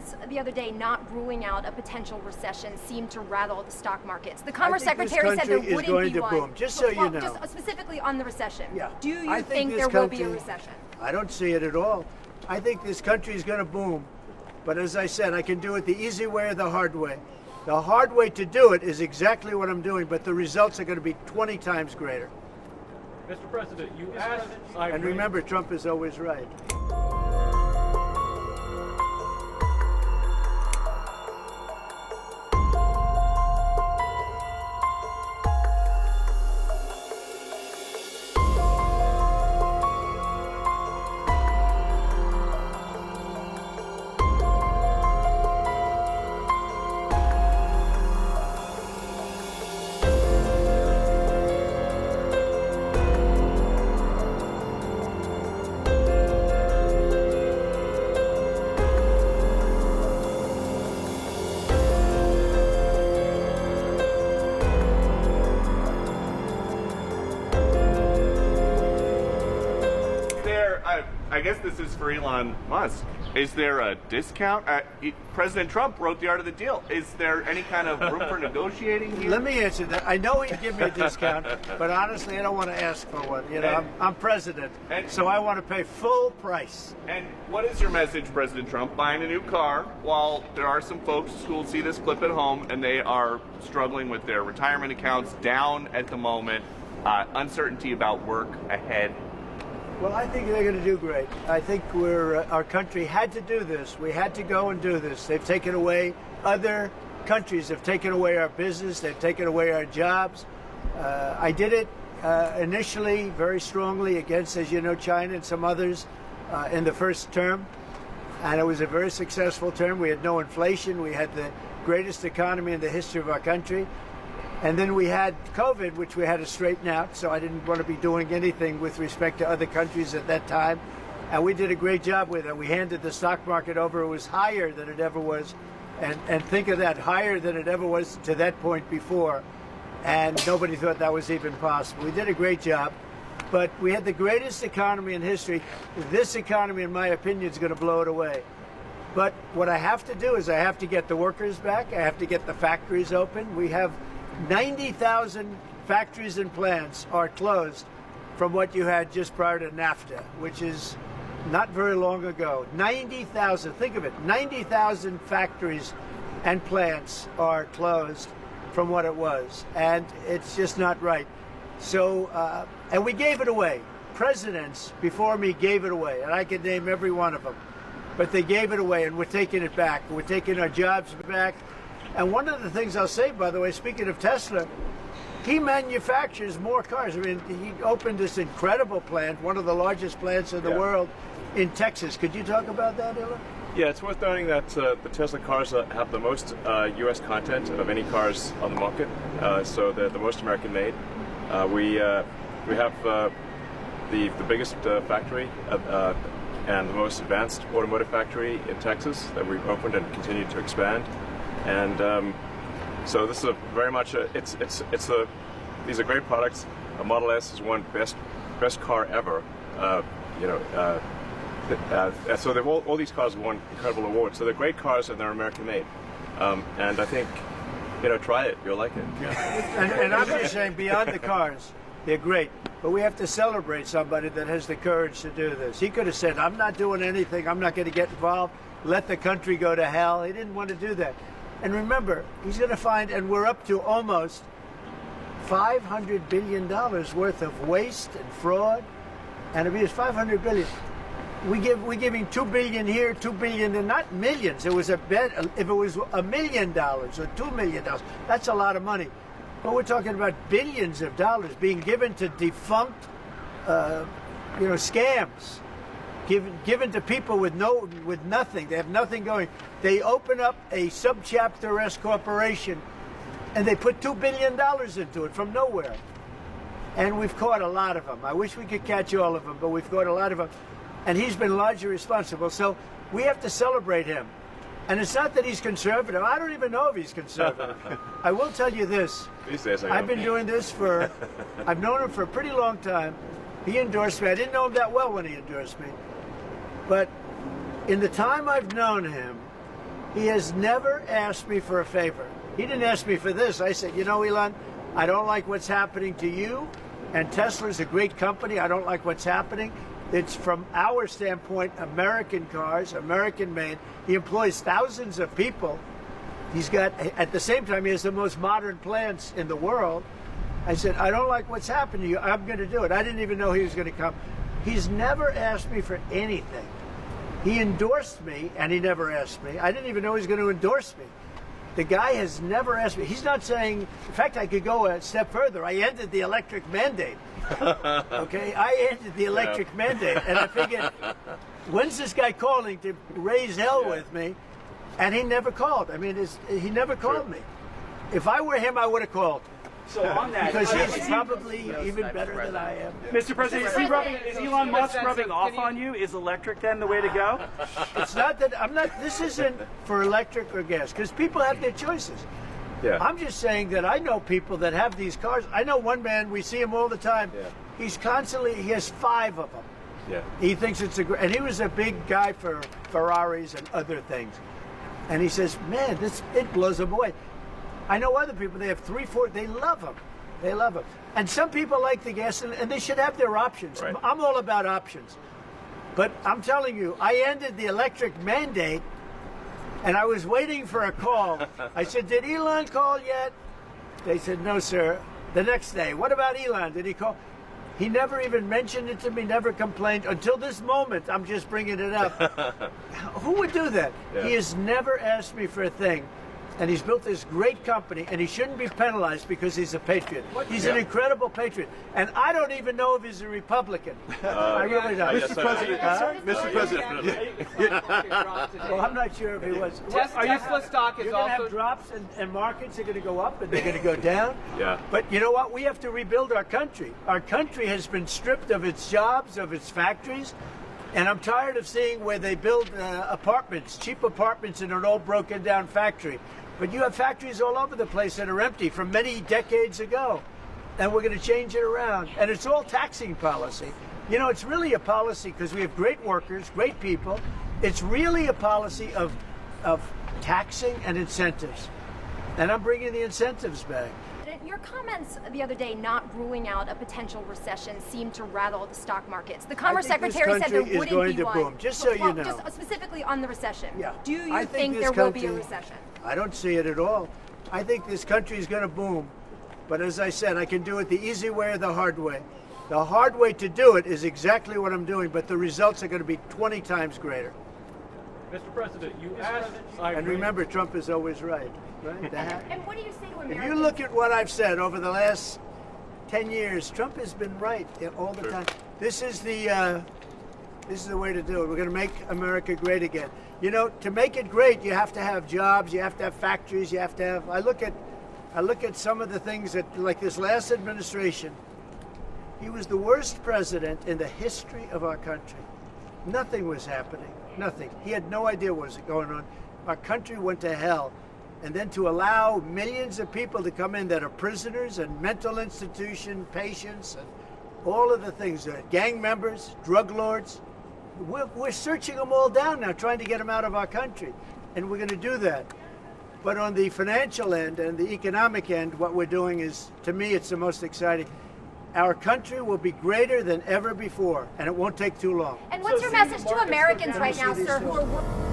comments the other day not ruling out a potential recession seemed to rattle the stock markets. The Commerce Secretary said there wouldn't be one. Boom. Just so you know. Just specifically on the recession. Yeah. Do you think there will be a recession? I don't see it at all. I think this country is going to boom. But as I said, I can do it the easy way or the hard way. The hard way to do it is exactly what I'm doing, but the results are going to be 20 times greater. Mr. President, you asked... And remember, Trump is always right. I guess this is for Elon Musk. Is there a discount? President Trump wrote the art of the deal. Is there any kind of room for negotiating here? Let me answer that. I know he'd give me a discount, but honestly, I don't want to ask for one. You know, I'm president, so I want to pay full price. And what is your message, President Trump? Buying a new car, while there are some folks who will see this clip at home and they are struggling with their retirement accounts down at the moment, uncertainty about work ahead. Well, I think they're going to do great. I think our country had to do this. We had to go and do this. They've taken away, other countries have taken away our business. They've taken away our jobs. I did it initially very strongly against, as you know, China and some others in the first term. And it was a very successful term. We had no inflation. We had the greatest economy in the history of our country. And then we had COVID, which we had to straighten out, so I didn't want to be doing anything with respect to other countries at that time. And we did a great job with it. We handed the stock market over. It was higher than it ever was. And think of that, higher than it ever was to that point before. And nobody thought that was even possible. We did a great job. But we had the greatest economy in history. This economy, in my opinion, is going to blow it away. But what I have to do is I have to get the workers back. I have to get the factories open. We have 90,000 factories and plants are closed from what you had just prior to NAFTA, which is not very long ago. 90,000, think of it, 90,000 factories and plants are closed from what it was, and it's just not right. So, and we gave it away. Presidents before me gave it away, and I could name every one of them, but they gave it away, and we're taking it back. We're taking our jobs back. And one of the things I'll say, by the way, speaking of Tesla, he manufactures more cars. I mean, he opened this incredible plant, one of the largest plants in the world, in Texas. Could you talk about that, Elon? Yeah, it's worth noting that the Tesla cars have the most U.S. content of any cars on the market, so they're the most American-made. We have the biggest factory and the most advanced automotive factory in Texas that we've opened and continue to expand. And so this is very much these are great products. A Model S is one best car ever. So they've all these cars have won incredible awards. So they're great cars and they're American made. And I think, try it. You'll like it. Yeah. And I'm just saying, beyond the cars, they're great. But we have to celebrate somebody that has the courage to do this. He could have said, I'm not doing anything. I'm not going to get involved. Let the country go to hell. He didn't want to do that. And remember, he's going to find, and we're up to almost $500 billion worth of waste and fraud and abuse. $500 billion. We're giving $2 billion here, $2 billion, and not millions. It was a bet. If it was $1 million or $2 million, that's a lot of money. But we're talking about billions of dollars being given to defunct, scams. Given to people with nothing. They have nothing going. They open up a subchapter S corporation and they put $2 billion into it from nowhere. And we've caught a lot of them. I wish we could catch all of them, but we've caught a lot of them. And he's been largely responsible. So we have to celebrate him. And it's not that he's conservative. I don't even know if he's conservative. I will tell you this. These days I've been doing this I've known him for a pretty long time. He endorsed me. I didn't know him that well when he endorsed me. But in the time I've known him, He has never asked me for a favor. He didn't ask me for this. I said, you know, Elon, I don't like what's happening to you. And Tesla's a great company. I don't like what's happening. It's from our standpoint, American cars, American made. He employs thousands of people. He's got, at the same time, he has the most modern plants in the world. I said, I don't like what's happened to you. I'm going to do it. I didn't even know he was going to come. He's never asked me for anything. He endorsed me, and he never asked me. I didn't even know he was going to endorse me. The guy has never asked me. He's not saying, in fact, I could go a step further. I ended the electric mandate. Okay, I ended the electric mandate. And I figured, when's this guy calling to raise hell with me? And he never called. I mean, he never called me. If I were him, I would have called. So on that, because he's probably even better than I am. Mr. President, is Elon Musk rubbing off on you? Is electric then the way to go? It's not that I'm not. This isn't for electric or gas because people have their choices. Yeah. I'm just saying that I know people that have these cars. I know one man. We see him all the time. Yeah. He has 5 of them. Yeah. He thinks it's and he was a big guy for Ferraris and other things. And he says, man, it blows him away. I know other people, they have 3, 4, they love them. They love them. And some people like the gas, and they should have their options. Right. I'm all about options. But I'm telling you, I ended the electric mandate, and I was waiting for a call. I said, did Elon call yet? They said, no, sir. The next day, what about Elon? Did he call? He never even mentioned it to me, never complained. Until this moment, I'm just bringing it up. Who would do that? Yeah. He has never asked me for a thing. And he's built this great company, and he shouldn't be penalized because he's a patriot. He's an incredible patriot. And I don't even know if he's a Republican. I really don't. Mr. President, Mr. President. Well, I'm not sure if he was. Tesla stock is You're going to also... have drops, and markets are going to go up, and they're going to go down. Yeah. But you know what? We have to rebuild our country. Our country has been stripped of its jobs, of its factories. And I'm tired of seeing where they build apartments, cheap apartments in an old broken down factory. But you have factories all over the place that are empty from many decades ago. And we're going to change it around. And it's all taxing policy. You know, it's really a policy because we have great workers, great people. It's really a policy of taxing and incentives. And I'm bringing the incentives back. Your comments the other day not ruling out a potential recession seemed to rattle the stock markets. The Commerce Secretary said there wouldn't be one. Boom. Just so you know. Just specifically on the recession. Yeah. Do you think there will be a recession? I don't see it at all. I think this country is going to boom. But as I said, I can do it the easy way or the hard way. The hard way to do it is exactly what I'm doing, but the results are going to be 20 times greater. Mr. President, you asked... And remember, Trump is always right. Right? And what do you say to Americans? If you look at what I've said over the last 10 years, Trump has been right all the time. This is the way to do it. We're going to make America great again. You know, to make it great, you have to have jobs, you have to have factories, you have to have... I look at some of the things that, like this last administration, he was the worst president in the history of our country. Nothing was happening. Nothing. He had no idea what was going on. Our country went to hell. And then to allow millions of people to come in that are prisoners and mental institution patients and all of the things, gang members, drug lords, we're searching them all down now, trying to get them out of our country. And we're going to do that. But on the financial end and the economic end, what we're doing is, to me, it's the most exciting. Our country will be greater than ever before, and it won't take too long. And what's your message to Americans right now, sir, who are...